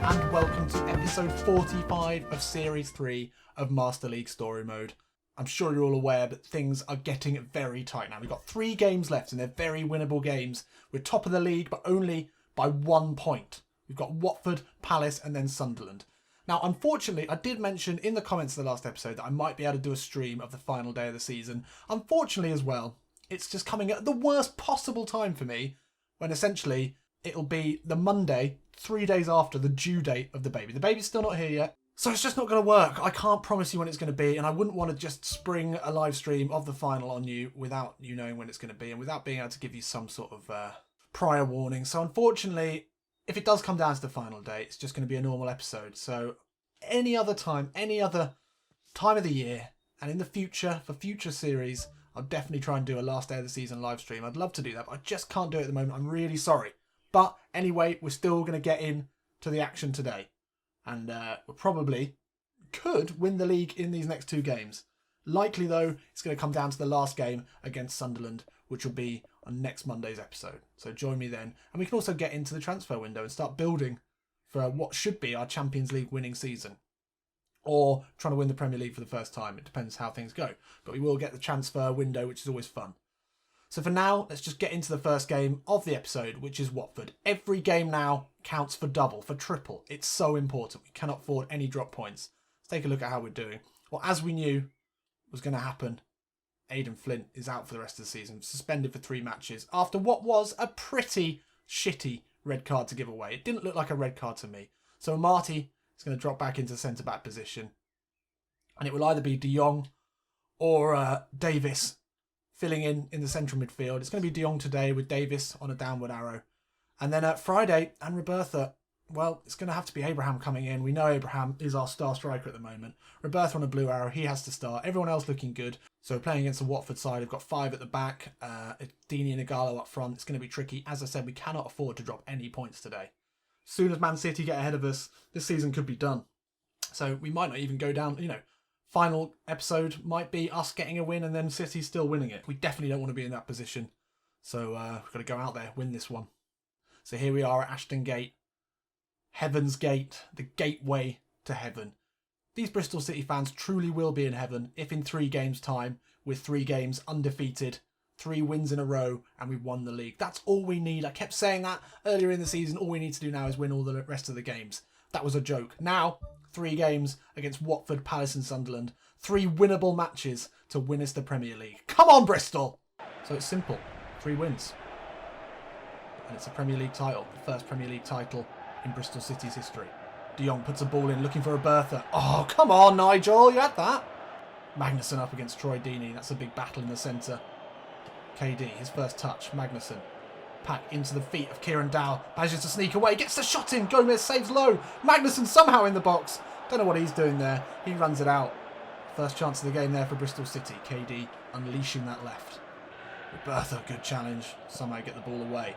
and welcome to episode 45 of Series 3 of Master League Story Mode. I'm sure you're all aware, but things are getting very tight now. We've got 3 games left and they're very winnable games. We're top of the league, but only by 1 point. We've got Watford, Palace and then Sunderland. Now, unfortunately, I did mention in the comments of the last episode that I might be able to do a stream of the final day of the season. Unfortunately as well, it's just coming at the worst possible time for me, when essentially it'll be the Monday, 3 days after the due date of the baby. The baby's still not here yet, so it's just not going to work. I can't promise you when it's going to be, and I wouldn't want to just spring a live stream of the final on you without you knowing when it's going to be and without being able to give you some sort of prior warning. So unfortunately, if it does come down to the final day, it's just going to be a normal episode. So any other time of the year, and in the future, for future series, I'll definitely try and do a last day of the season live stream. I'd love to do that, but I just can't do it at the moment. I'm really sorry. But anyway, we're still going to get in to the action today. And we probably could win the league in these next 2 games. Likely, though, it's going to come down to the last game against Sunderland, which will be on next Monday's episode. So join me then. And we can also get into the transfer window and start building for what should be our Champions League winning season. Or trying to win the Premier League for the first time. It depends how things go. But we will get the transfer window, which is always fun. So for now, let's just get into the first game of the episode, which is Watford. Every game now counts for double, for triple. It's so important. We cannot afford any drop points. Let's take a look at how we're doing. Well, as we knew was going to happen, Aidan Flint is out for the rest of the season, suspended for 3 matches, after what was a pretty shitty red card to give away. It didn't look like a red card to me. So Marty is going to drop back into the centre-back position. And it will either be De Jong or Davis filling in the central midfield. It's going to be De Jong today with Davis on a downward arrow. And then Friday, and Robertha, well, it's going to have to be Abraham coming in. We know Abraham is our star striker at the moment. Robertha on a blue arrow, he has to start. Everyone else looking good. So we're playing against the Watford side. We've got 5 at the back, Dini and Igalo up front. It's going to be tricky. As I said, we cannot afford to drop any points today. As soon as Man City get ahead of us, this season could be done. So we might not even go down, final episode might be us getting a win and then City still winning it. We definitely don't want to be in that position. So we've got to go out there, win this one. So here we are at Ashton Gate. Heaven's Gate, the gateway to heaven. These Bristol City fans truly will be in heaven if in 3 games' time, with 3 games undefeated, 3 wins in a row, and we've won the league. That's all we need. I kept saying that earlier in the season. All we need to do now is win all the rest of the games. That was a joke. Now, 3 games against Watford, Palace and Sunderland. 3 winnable matches to win us the Premier League. Come on, Bristol! So it's simple. 3 wins. And it's a Premier League title. The first Premier League title in Bristol City's history. De Jong puts a ball in, looking for Robertha. Oh, come on, Nigel. You had that. Magnussen up against Troy Deeney. That's a big battle in the centre. KD, his first touch. Magnussen. Pack into the feet of Kieran Dow. Manages to sneak away. Gets the shot in. Gomez saves low. Magnussen somehow in the box. Don't know what he's doing there. He runs it out. First chance of the game there for Bristol City. KD unleashing that left. Robertha, good challenge. Somehow get the ball away.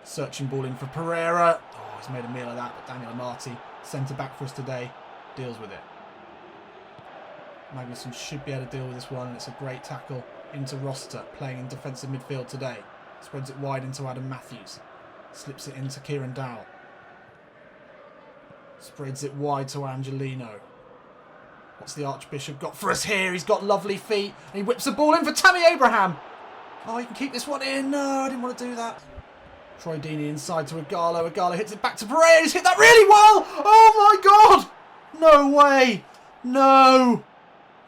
Searching ball in for Pereira. Oh, he's made a meal of that. But Daniel Amati, centre back for us today, deals with it. Magnussen should be able to deal with this one. It's a great tackle into Roster, playing in defensive midfield today. Spreads it wide into Adam Matthews. Slips it into Kieran Dow. Spreads it wide to Angelino. What's the Archbishop got for us here? He's got lovely feet. And he whips the ball in for Tammy Abraham. Oh, he can keep this one in. No, I didn't want to do that. Troy Deeney inside to Igalo. Igalo hits it back to Pereira. He's hit that really well. Oh, my God. No way. No.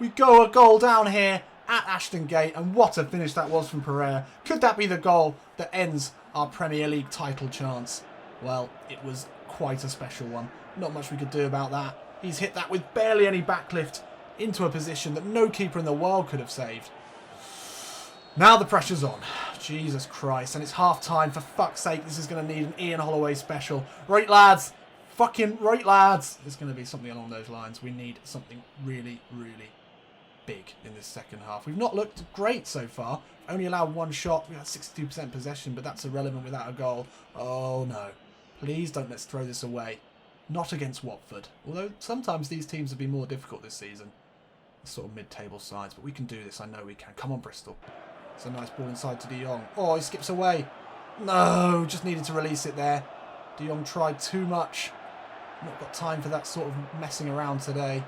We go a goal down here at Ashton Gate, and what a finish that was from Pereira. Could that be the goal that ends our Premier League title chance? Well, it was quite a special one. Not much we could do about that. He's hit that with barely any backlift into a position that no keeper in the world could have saved. Now the pressure's on. Jesus Christ. And it's half time. For fuck's sake, this is going to need an Ian Holloway special. Right, lads. Fucking right, lads. It's going to be something along those lines. We need something really, really big in this second half. We've not looked great so far. Only allowed 1 shot. We had 62% possession, but that's irrelevant without a goal. Oh, no. Please don't let's throw this away. Not against Watford. Although sometimes these teams have been more difficult this season. Sort of mid-table sides, but we can do this. I know we can. Come on, Bristol. It's a nice ball inside to De Jong. Oh, he skips away. No, just needed to release it there. De Jong tried too much. Not got time for that sort of messing around today.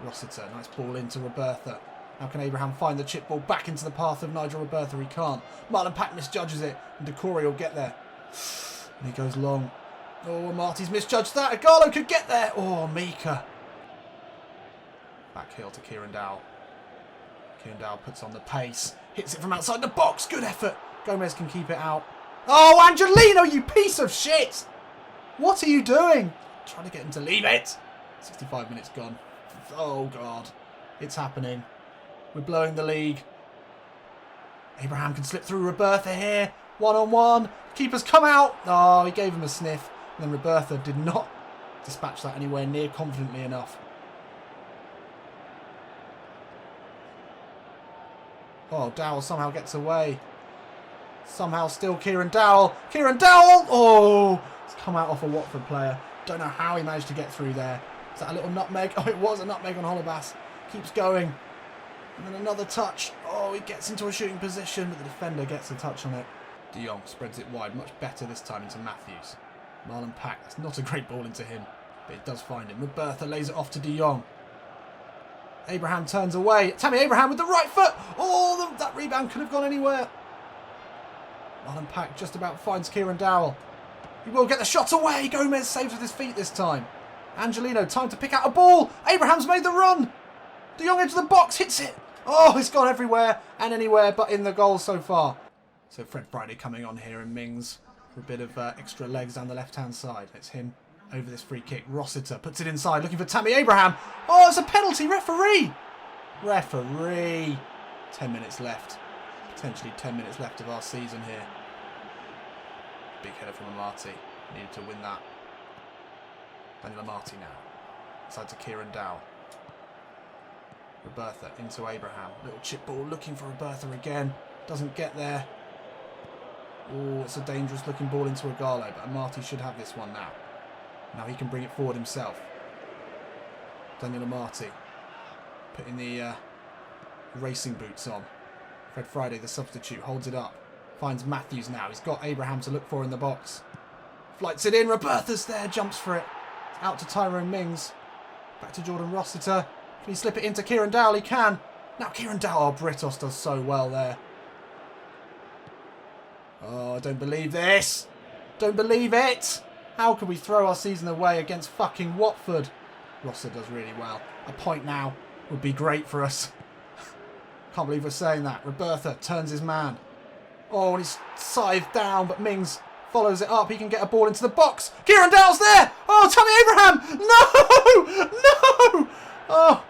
Rossiter, nice ball into Robertha. How can Abraham find the chip ball back into the path of Nigel Robertha? He can't. Marlon Pack misjudges it, and Decore will get there. And he goes long. Oh, Marty's misjudged that. Igalo could get there. Oh, Mika. Back heel to Kieran Dowell. Kieran Dowell puts on the pace. Hits it from outside the box. Good effort. Gomez can keep it out. Oh, Angelino, you piece of shit! What are you doing? Trying to get him to leave it. 65 minutes gone. Oh, God. It's happening. We're blowing the league. Abraham can slip through Robertha here. One-on-one. Keeper's come out. Oh, he gave him a sniff. And then Robertha did not dispatch that anywhere near confidently enough. Oh, Dowell somehow gets away. Somehow still Kieran Dowell. Kieran Dowell! Oh! It's come out off a Watford player. Don't know how he managed to get through there. Is that a little nutmeg? Oh, it was a nutmeg on Holobas. Keeps going. And then another touch. Oh, he gets into a shooting position, but the defender gets a touch on it. De Jong spreads it wide. Much better this time into Matthews. Marlon Pack. That's not a great ball into him, but it does find him. Robertha lays it off to De Jong. Abraham turns away. Tammy Abraham with the right foot. Oh, that rebound could have gone anywhere. Marlon Pack just about finds Kieran Dowell. He will get the shot away. Gomez saves with his feet this time. Angelino, time to pick out a ball. Abraham's made the run. De Jong into the box, hits it. Oh, it's gone everywhere and anywhere but in the goal so far. So Fred Friday coming on here and Mings for a bit of extra legs down the left-hand side. It's him over this free kick. Rossiter puts it inside, looking for Tammy Abraham. Oh, it's a penalty. Referee. Referee. 10 minutes left. Potentially 10 minutes left of our season here. Big header from Amati. Needed to win that. Daniel Amati now. Side to Kieran Dowell. Robertha into Abraham. Little chip ball looking for Robertha again. Doesn't get there. Oh, it's a dangerous looking ball into Igalo, but Amati should have this one now. Now he can bring it forward himself. Daniel Amati putting the racing boots on. Fred Friday, the substitute, holds it up. Finds Matthews now. He's got Abraham to look for in the box. Flights it in. Robertha's there. Jumps for it. Out to Tyrone Mings. Back to Jordan Rossiter. Can he slip it into Kieran Dowell? He can. Now Kieran Dowell. Oh, Britos does so well there. Oh, I don't believe this. Don't believe it. How could we throw our season away against fucking Watford? Rossiter does really well. A point now would be great for us. Can't believe we're saying that. Robertha turns his man. Oh, and he's scythed down, but Mings follows it up. He can get a ball into the box. Kieran Dowell's there. Oh, Tammy Abraham. No! No!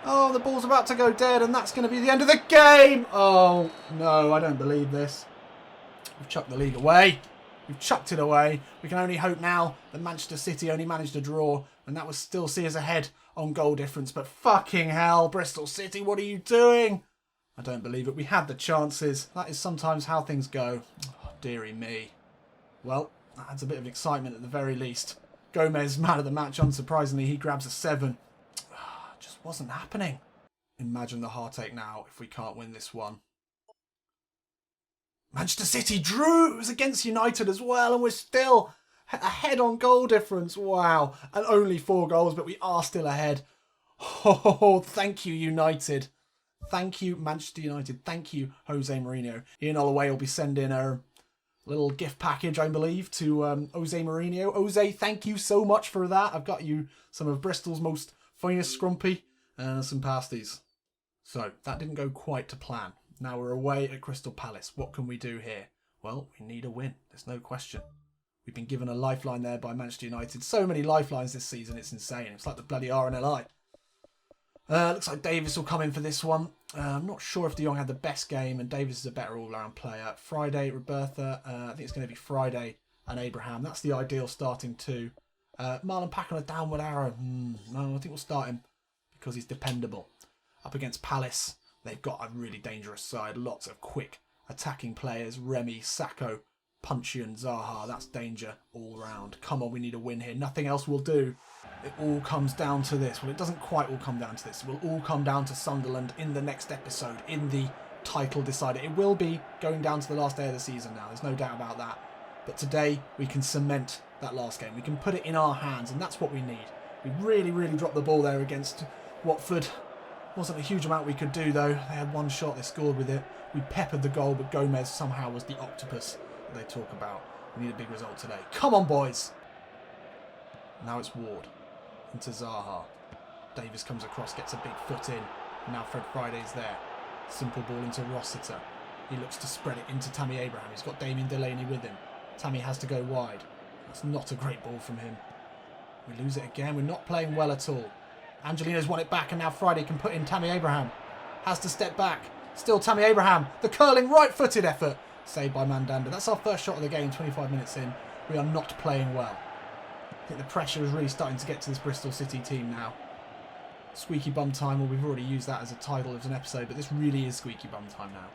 Oh, the ball's about to go dead, and that's going to be the end of the game. Oh, no, I don't believe this. We've chucked the league away. We've chucked it away. We can only hope now that Manchester City only managed a draw, and that would still see us ahead on goal difference. But fucking hell, Bristol City, what are you doing? I don't believe it. We had the chances. That is sometimes how things go. Oh, dearie me. Well, that adds a bit of excitement at the very least. Gomez, man of the match, unsurprisingly, he grabs a 7. Just wasn't happening. Imagine the heartache now if we can't win this one. Manchester City drew. It was against United as well, and we're still ahead on goal difference. Wow. And only 4 goals, but we are still ahead. Oh, thank you, United. Thank you, Manchester United. Thank you, Jose Mourinho. Ian Holloway will be sending a little gift package, I believe, to Jose Mourinho. Jose, thank you so much for that. I've got you some of Bristol's most finest scrumpy and some pasties. So, that didn't go quite to plan. Now we're away at Crystal Palace. What can we do here? Well, we need a win. There's no question. We've been given a lifeline there by Manchester United. So many lifelines this season. It's insane. It's like the bloody RNLI. Looks like Davis will come in for this one. I'm not sure if De Jong had the best game, and Davis is a better all-round player. Friday, Robertha. I think it's going to be Friday and Abraham. That's the ideal starting 2. Marlon Pack on a downward arrow. No, I think we'll start him because he's dependable. Up against Palace, they've got a really dangerous side. Lots of quick attacking players. Remy, Sacco, Punchy and Zaha. That's danger all round. Come on, we need a win here. Nothing else will do. It all comes down to this. Well, it doesn't quite all come down to this. It will all come down to Sunderland in the next episode, in the title decider. It will be going down to the last day of the season now. There's no doubt about that. But today, we can cement that last game. We can put it in our hands, and that's what we need. We really, really dropped the ball there against Watford. Wasn't a huge amount we could do, though. They had one shot, they scored with it. We peppered the goal, but Gomez somehow was the octopus that they talk about. We need a big result today. Come on, boys! Now it's Ward. Into Zaha. Davis comes across, gets a big foot in. And now Fred Friday's there. Simple ball into Rossiter. He looks to spread it into Tammy Abraham. He's got Damien Delaney with him. Tammy has to go wide. That's not a great ball from him. We lose it again. We're not playing well at all. Angelino's won it back, and now Friday can put in Tammy Abraham. Has to step back. Still Tammy Abraham. The curling right-footed effort. Saved by Mandanda. That's our first shot of the game, 25 minutes in. We are not playing well. I think the pressure is really starting to get to this Bristol City team now. Squeaky bum time, well, we've already used that as a title of an episode, but this really is squeaky bum time now.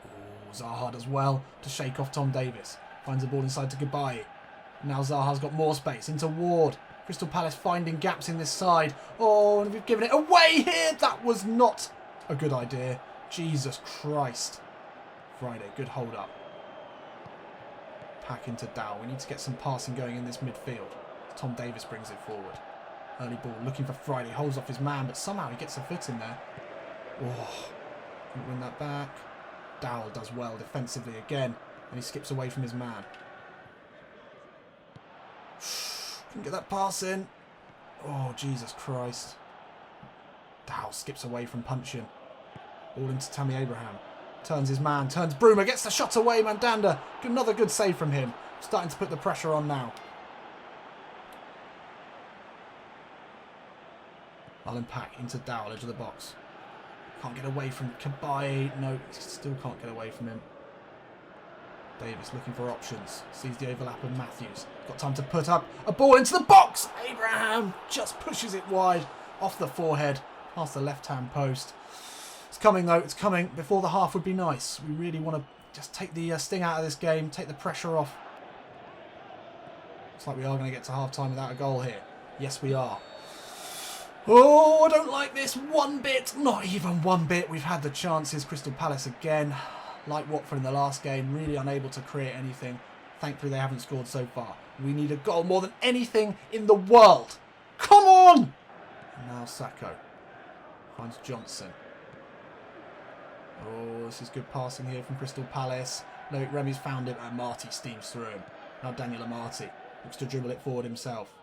Oh, Zaha does well to shake off Tom Davis. Finds the ball inside to Gabai. Now Zaha's got more space into Ward. Crystal Palace finding gaps in this side. Oh, and we've given it away here. That was not a good idea. Jesus Christ. Friday, good hold up. Pack into Dow. We need to get some passing going in this midfield. Tom Davis brings it forward. Early ball, looking for Friday. Holds off his man, but somehow he gets a foot in there. Oh, can win that back. Dowell does well defensively again, and he skips away from his man. Can get that pass in. Oh, Jesus Christ. Dow skips away from punching. All into Tammy Abraham. Turns his man. Turns Bruma. Gets the shot away. Mandanda. Another good save from him. Starting to put the pressure on now. Alan Pack into Dowell. Edge of the box. Can't get away from Kabai. No, still can't get away from him. Davis looking for options. Sees the overlap of Matthews. Got time to put up a ball into the box. Abraham just pushes it wide off the forehead. Past the left-hand post. It's coming though. It's coming. Before the half would be nice. We really want to just take the sting out of this game. Take the pressure off. Looks like we are going to get to half-time without a goal here. Yes, we are. Oh, I don't like this one bit. Not even one bit. We've had the chances. Crystal Palace again. Like Watford in the last game, really unable to create anything. Thankfully, they haven't scored so far. We need a goal more than anything in the world. Come on! And now Sacco finds Johnson. Oh, this is good passing here from Crystal Palace. Loic Remy's found him, and Marty steams through him. Now Daniel Amati looks to dribble it forward himself.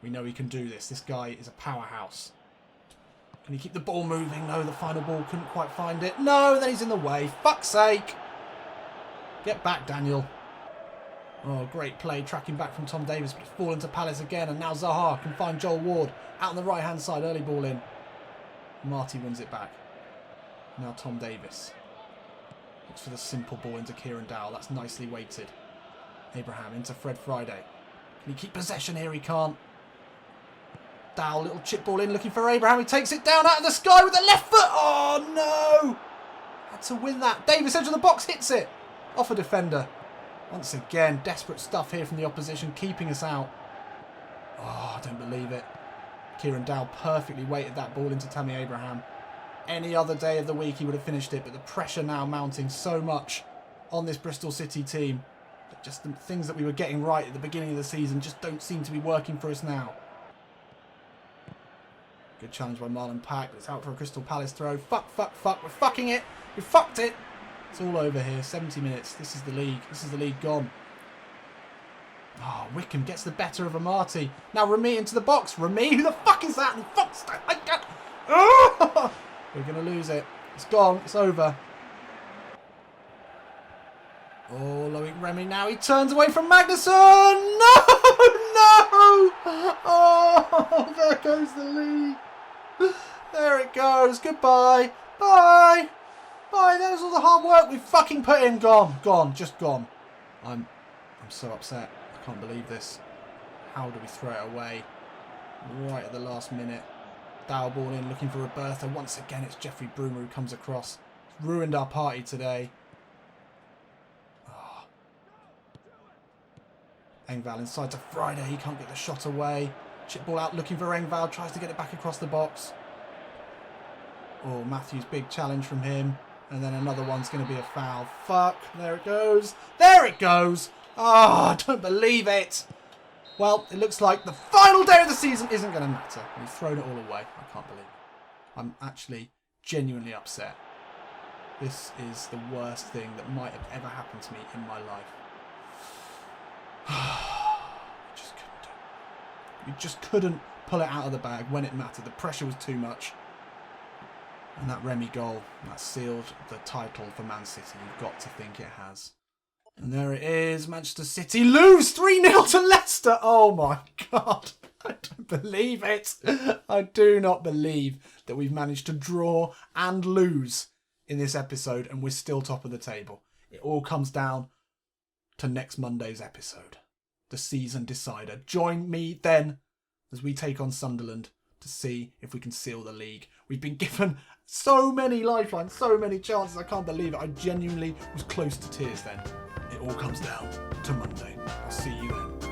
We know he can do this. This guy is a powerhouse. Can he keep the ball moving? No, the final ball couldn't quite find it. No, then he's in the way. Fuck's sake. Get back, Daniel. Oh, great play. Tracking back from Tom Davis, but it's fallen to Palace again. And now Zaha can find Joel Ward out on the right-hand side. Early ball in. Marty wins it back. Now Tom Davis. Looks for the simple ball into Kieran Dowell. That's nicely weighted. Abraham into Fred Friday. Can he keep possession here? He can't. Dowell, little chip ball in, looking for Abraham. He takes it down out of the sky with the left foot. Oh, no. Had to win that. Davis, edge of the box, hits it. Off a defender. Once again, desperate stuff here from the opposition, keeping us out. Oh, I don't believe it. Kieran Dowell perfectly weighted that ball into Tammy Abraham. Any other day of the week, he would have finished it, but the pressure now mounting so much on this Bristol City team. Just the things that we were getting right at the beginning of the season just don't seem to be working for us now. Good challenge by Marlon Pack. It's out for a Crystal Palace throw. Fuck, fuck, fuck. We're fucking it. We fucked it. It's all over here. 70 minutes. This is the league. This is the league gone. Oh, Wickham gets the better of Amati. Now Remy into the box. Remy? Who the fuck is that? And fuck's that? I can't. Oh! We're going to lose it. It's gone. It's over. Oh, Loic Remy now. He turns away from Magnusson. No! No! Oh, there goes the league. There it goes. Goodbye. Bye. Bye. There's all the hard work we fucking put in. Gone. Gone. Just gone. I'm so upset. I can't believe this. How do we throw it away? Right at the last minute. Dowell ball in, looking for Roberto. Once again, it's Jeffrey Bruma who comes across. It's ruined our party today. Oh. Engvall inside to Friday. He can't get the shot away. Chip ball out, looking for Engvall. Tries to get it back across the box. Oh, Matthews, big challenge from him. And then another one's going to be a foul. Fuck. There it goes. There it goes. Oh, I don't believe it. Well, it looks like the final day of the season isn't going to matter. We've thrown it all away. I can't believe it. I'm actually genuinely upset. This is the worst thing that might have ever happened to me in my life. Just couldn't do it. You just couldn't pull it out of the bag when it mattered. The pressure was too much. And that Remy goal, that sealed the title for Man City. You've got to think it has. And there it is. Manchester City lose 3-0 to Leicester. Oh my God. I don't believe it. I do not believe that we've managed to draw and lose in this episode and we're still top of the table. It all comes down to next Monday's episode. The season decider. Join me then as we take on Sunderland to see if we can seal the league. We've been given so many lifelines, so many chances. I can't believe it. I genuinely was close to tears then. It all comes down to Monday. I'll see you then.